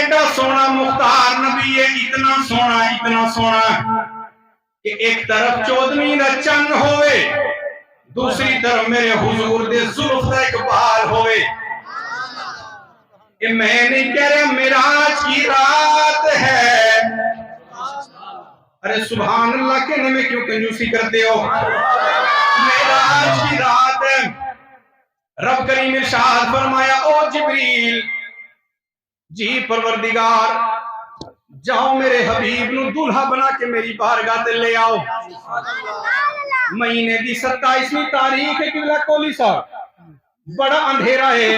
ایڈا سونا مختار نبی ہے، اتنا سونا کہ ایک طرف چودھویں دا چند ہوئے، دوسری طرف میرے حضور دے زلف دا ایک بال ہوئے. کہ میں نہیں کہہ رہا معراج کی رات ہے. ارے سبحان اللہ کہنے میں کیوں کنجوسی کرتے ہو؟ معراج کی رات ہے. رب کریم ارشاد فرمایا او جبریل جی پروردگار جاؤ میرے حبیب نو دلہا بنا کے میری بارگاہ تے لے آؤ. مہینے دی 27ویں تاریخ ہے قبلہ کولی صاحب، بڑا اندھیرا ہے.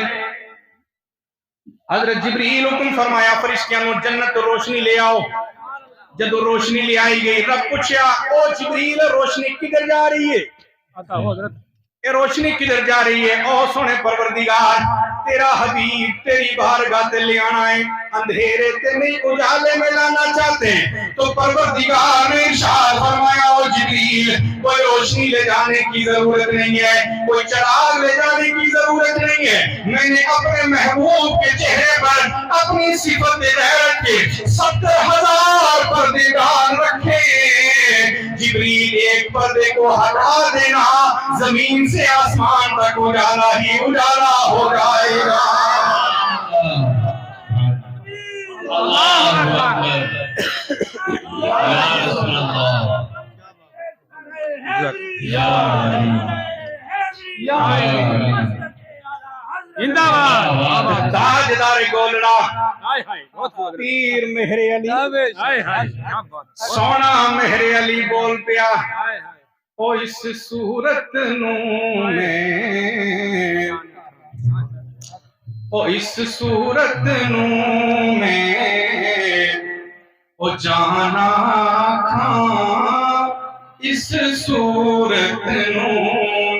حضرت جبریل حکم فرمایا فرشتیاں نو جنت روشنی لے آؤ. جدو روشنی لے آئی گئی رب پوچھیا او جبریل روشنی کدھر جا رہی ہے؟ یہ روشنی کدھر جا رہی ہے؟ او سونے پروردگار تیرا حبیب تیری بارگاہ تے لے آنا ہے، اندھیرے تے نہیں اجالے میں لانا چاہتے ہیں. تو پروردگار نے ارشاد فرمایا او جبریل کوئی روشنی لے جانے کی ضرورت نہیں ہے، کوئی چراغ لے جانے کی ضرورت نہیں ہے. میں نے اپنے محبوب کے چہرے پر اپنی صفت غیرت کے 70,000 پردے ڈال رکھے. جبریل ایک پردے کو ہٹا دینا زمین سے آسمان تک اجالا ہی اجالا ہو جائے گا. اللہ اکبر یا رسول اللہ زندہ باد تاجدار گولڑا پیر مہر علی سونا مہر علی بول پیا او اس صورت نو میں او اس صورت نو میں او جانا کھاں اس صورت نو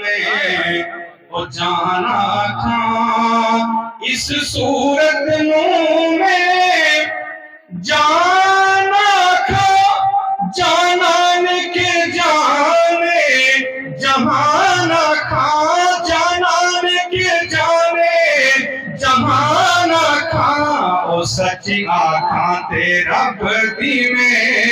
میں او جانا کھاں اس صورت نو میں جانا کھاں جانان کے جانے جہانا کھاں جانان کے جانے جہانا کھاں او سچی آکھاں تے رب دی میں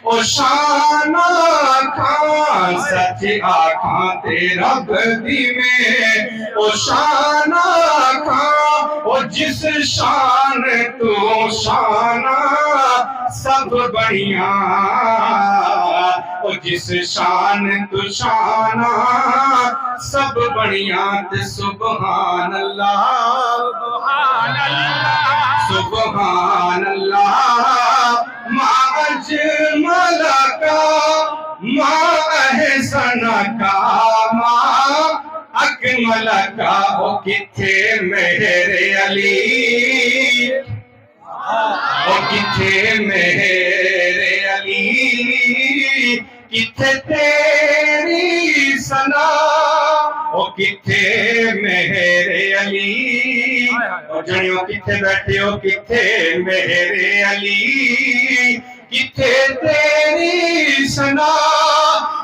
او شان آکھاں سچی آکھاں تے رب دی میں او شان آکھاں او جس شان تو شان سب بڑیاں او جس شان تو شان سب بڑیاں تے سبحان اللہ سبحان اللہ ما اجمل کا ما احسن کا ما اکمل کا او کتھے مہر علی او کتھے مہر علی کتھے تیری ثنا او کتھے مہر علی او جنیوں کتھے بیٹھے ہو کتھے مہر علی کتھے تیری ثنا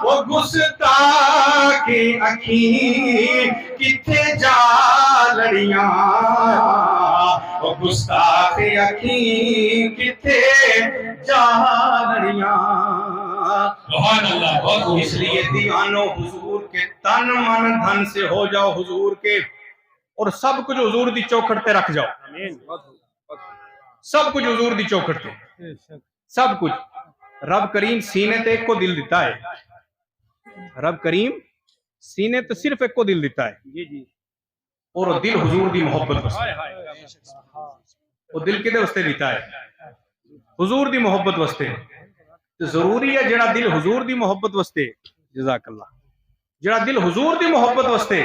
او گستاخ اکھیں کتھے جا لڑیاں او گستاخ اکھیں کتھے جا لڑیاں. سبحان اللہ بہت خوب. اس لیے دیوانو حضور کے تن من دھن سے ہو جاؤ حضور کے اور سب کچھ حضور دی چوکھٹ تے رکھ جاؤ. سب کچھ حضور دی چوکھٹ تے سب کچھ. رب کریم سینے تے ایک کو دل دیتا ہے. رب کریم سینے تے صرف ایک کو دل دیتا ہے اور دل حضور دی محبت واسطے. وہ دل کدے واسطے دیتا ہے؟ حضور دی محبت واسطے. ضروری ہے جڑا دل حضور دی محبت واسطے جزاک اللہ جڑا دل حضور دی محبت واسطے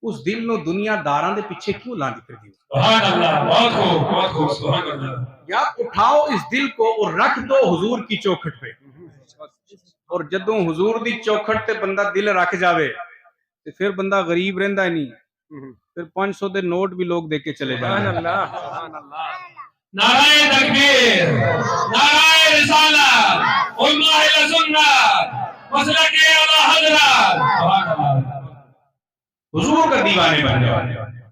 اس دل نو دنیا داراں دے پیچھے کیوں لاندی کر دی؟ سبحان اللہ بہت خوب بہت خوب. سبحان اللہ. یا اٹھاؤ اس دل کو اور رکھ دو حضور کی چوکھٹ پہ. اور جدوں حضور دی چوکھٹ تے بندہ دل رکھ جاوے تے پھر بندہ غریب رہندا ہی نہیں. پھر 500 دے نوٹ بھی لوگ دے کے چلے جائیں. سبحان اللہ. نعرہ تکبیر نعرہ رسالت امہ سنت مسلک اعلی حضرت. سبحان اللہ. حضور کا دیوانے بن جاؤ.